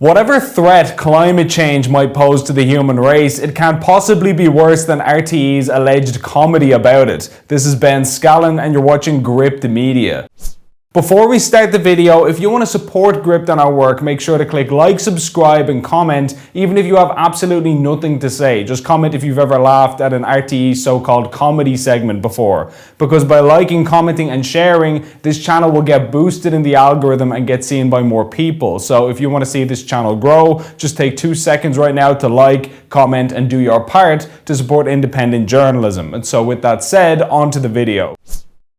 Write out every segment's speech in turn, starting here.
Whatever threat climate change might pose to the human race, it can't possibly be worse than RTE's alleged comedy about it. This is Ben Scallan and you're watching Gript Media. Before we start the video, if you want to support Gript and our work, make sure to click like, subscribe and comment, even if you have absolutely nothing to say. Just comment if you've ever laughed at an RTE so-called comedy segment before. Because by liking, commenting and sharing, this channel will get boosted in the algorithm and get seen by more people. So if you want to see this channel grow, just take 2 seconds right now to like, comment and do your part to support independent journalism. And so with that said, on to the video.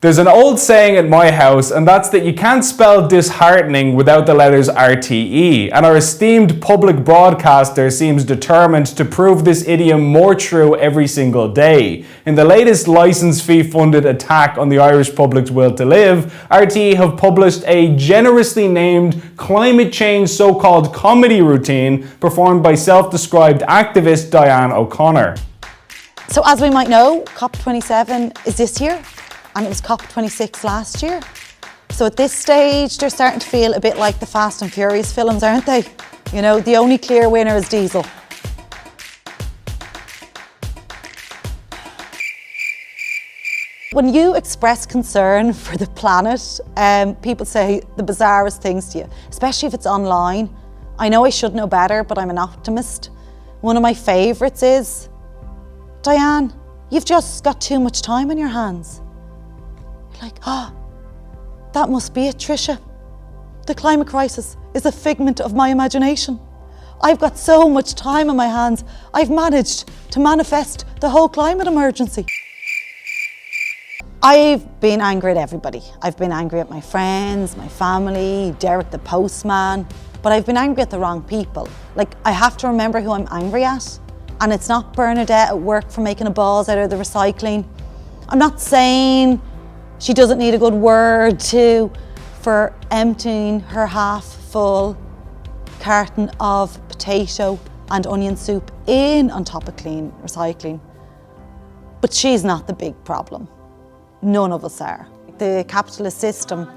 There's an old saying at my house, and that's that you can't spell disheartening without the letters RTE, and our esteemed public broadcaster seems determined to prove this idiom more true every single day. In the latest license fee-funded attack on the Irish public's will to live, RTE have published a generously named climate change so-called comedy routine performed by self-described activist Diane O'Connor. So as we might know, COP27 is this year. And it was COP26 last year. So at this stage, they're starting to feel a bit like the Fast and Furious films, aren't they? You know, the only clear winner is Diesel. When you express concern for the planet, people say the bizarrest things to you, especially if it's online. I know I should know better, but I'm an optimist. One of my favourites is, Diane, you've just got too much time on your hands. Like, that must be it, Tricia. The climate crisis is a figment of my imagination. I've got so much time on my hands, I've managed to manifest the whole climate emergency. I've been angry at everybody. I've been angry at my friends, my family, Derek the postman, but I've been angry at the wrong people. Like, I have to remember who I'm angry at, and it's not Bernadette at work for making a balls out of the recycling. I'm not saying she doesn't need a good word for emptying her half-full carton of potato and onion soup in on top of clean recycling. But she's not the big problem. None of us are. The capitalist system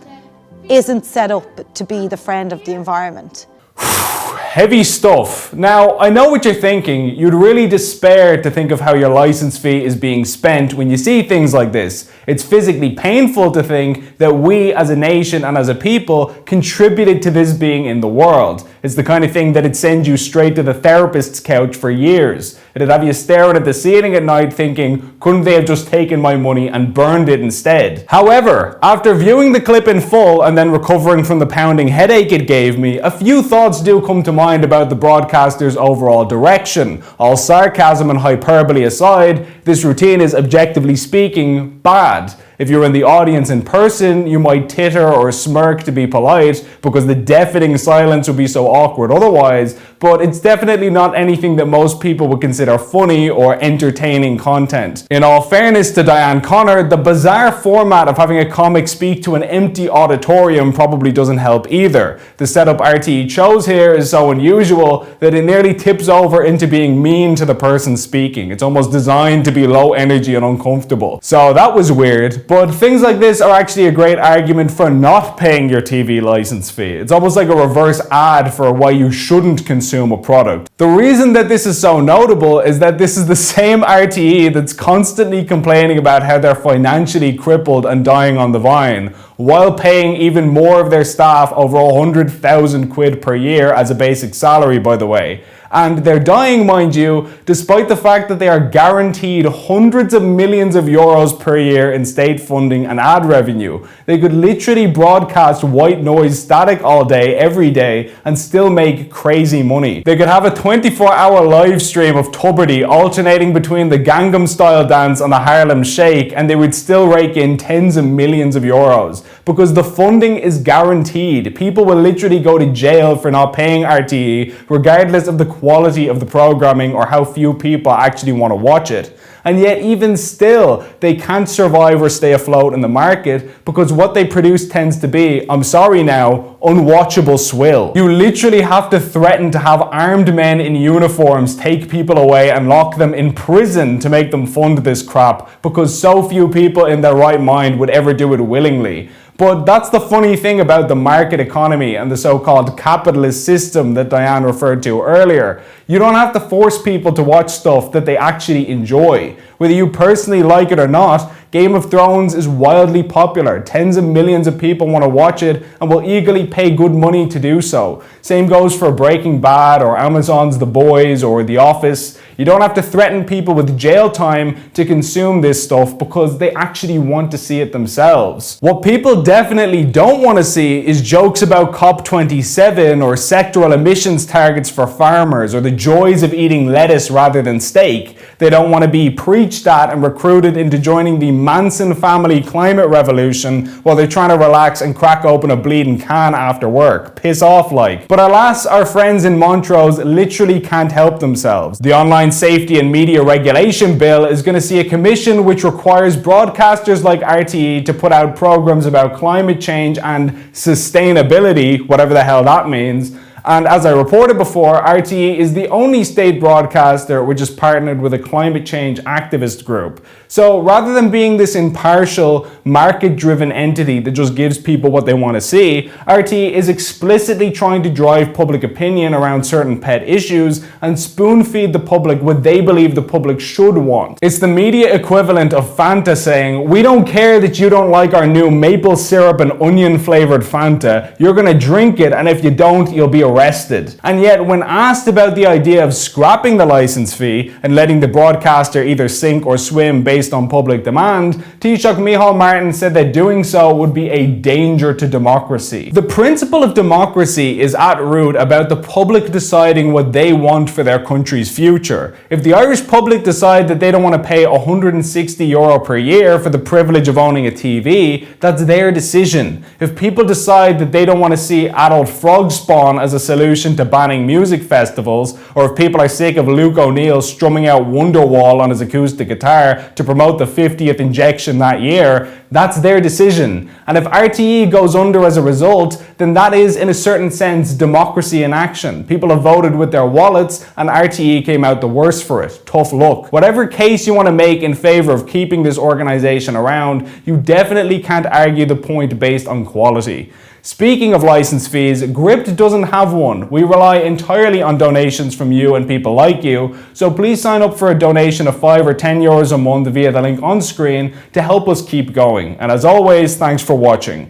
isn't set up to be the friend of the environment. Heavy stuff. Now, I know what you're thinking. You'd really despair to think of how your license fee is being spent when you see things like this. It's physically painful to think that we as a nation and as a people contributed to this being in the world. It's the kind of thing that'd send you straight to the therapist's couch for years. It'd have you staring at the ceiling at night thinking, couldn't they have just taken my money and burned it instead? However, after viewing the clip in full and then recovering from the pounding headache it gave me, a few thoughts do come to mind about the broadcaster's overall direction. All sarcasm and hyperbole aside, this routine is objectively speaking bad. If you're in the audience in person, you might titter or smirk to be polite because the deafening silence would be so awkward otherwise, but it's definitely not anything that most people would consider funny or entertaining content. In all fairness to Diane O'Connor, the bizarre format of having a comic speak to an empty auditorium probably doesn't help either. The setup RTE chose here is so unusual that it nearly tips over into being mean to the person speaking. It's almost designed to be low energy and uncomfortable. So that was weird. But things like this are actually a great argument for not paying your TV license fee. It's almost like a reverse ad for why you shouldn't consume a product. The reason that this is so notable is that this is the same RTE that's constantly complaining about how they're financially crippled and dying on the vine, while paying even more of their staff over 100,000 quid per year as a basic salary, by the way. And they're dying, mind you, despite the fact that they are guaranteed hundreds of millions of euros per year in state funding and ad revenue. They could literally broadcast white noise static all day, every day, and still make crazy money. They could have a 24-hour live stream of Tuberty alternating between the Gangnam Style dance and the Harlem Shake, and they would still rake in tens of millions of euros. Because the funding is guaranteed. People will literally go to jail for not paying RTE, regardless of the quality of the programming or how few people actually want to watch it. And yet even still, they can't survive or stay afloat in the market because what they produce tends to be, I'm sorry now, unwatchable swill. You literally have to threaten to have armed men in uniforms take people away and lock them in prison to make them fund this crap because so few people in their right mind would ever do it willingly. But that's the funny thing about the market economy and the so-called capitalist system that Diane referred to earlier. You don't have to force people to watch stuff that they actually enjoy. Whether you personally like it or not, Game of Thrones is wildly popular. Tens of millions of people want to watch it and will eagerly pay good money to do so. Same goes for Breaking Bad or Amazon's The Boys or The Office. You don't have to threaten people with jail time to consume this stuff because they actually want to see it themselves. What people definitely don't want to see is jokes about COP27 or sectoral emissions targets for farmers or the joys of eating lettuce rather than steak. They don't want to be preached at and recruited into joining the Manson family climate revolution while they're trying to relax and crack open a bleeding can after work. Piss off like. But alas, our friends in Montrose literally can't help themselves. The Online Safety and Media Regulation Bill is going to see a commission which requires broadcasters like RTE to put out programs about climate change and sustainability, whatever the hell that means. And as I reported before, RTE is the only state broadcaster which is partnered with a climate change activist group. So rather than being this impartial, market-driven entity that just gives people what they want to see, RTE is explicitly trying to drive public opinion around certain pet issues and spoon-feed the public what they believe the public should want. It's the media equivalent of Fanta saying, "We don't care that you don't like our new maple syrup and onion flavored Fanta. You're gonna drink it, and if you don't, you'll be arrested." And yet, when asked about the idea of scrapping the license fee and letting the broadcaster either sink or swim based on public demand, Taoiseach Micheál Martin said that doing so would be a danger to democracy. The principle of democracy is at root about the public deciding what they want for their country's future. If the Irish public decide that they don't want to pay €160 per year for the privilege of owning a TV, that's their decision. If people decide that they don't want to see adult frog spawn as a solution to banning music festivals, or if people are sick of Luke O'Neill strumming out Wonderwall on his acoustic guitar to promote the 50th injection that year, that's their decision. And if RTE goes under as a result, then that is, in a certain sense, democracy in action. People have voted with their wallets, and RTE came out the worse for it. Tough luck. Whatever case you want to make in favor of keeping this organization around, you definitely can't argue the point based on quality. Speaking of license fees, Gript doesn't have one. We rely entirely on donations from you and people like you, so please sign up for a donation of €5 or €10 a month via the link on screen to help us keep going. And as always, thanks for watching.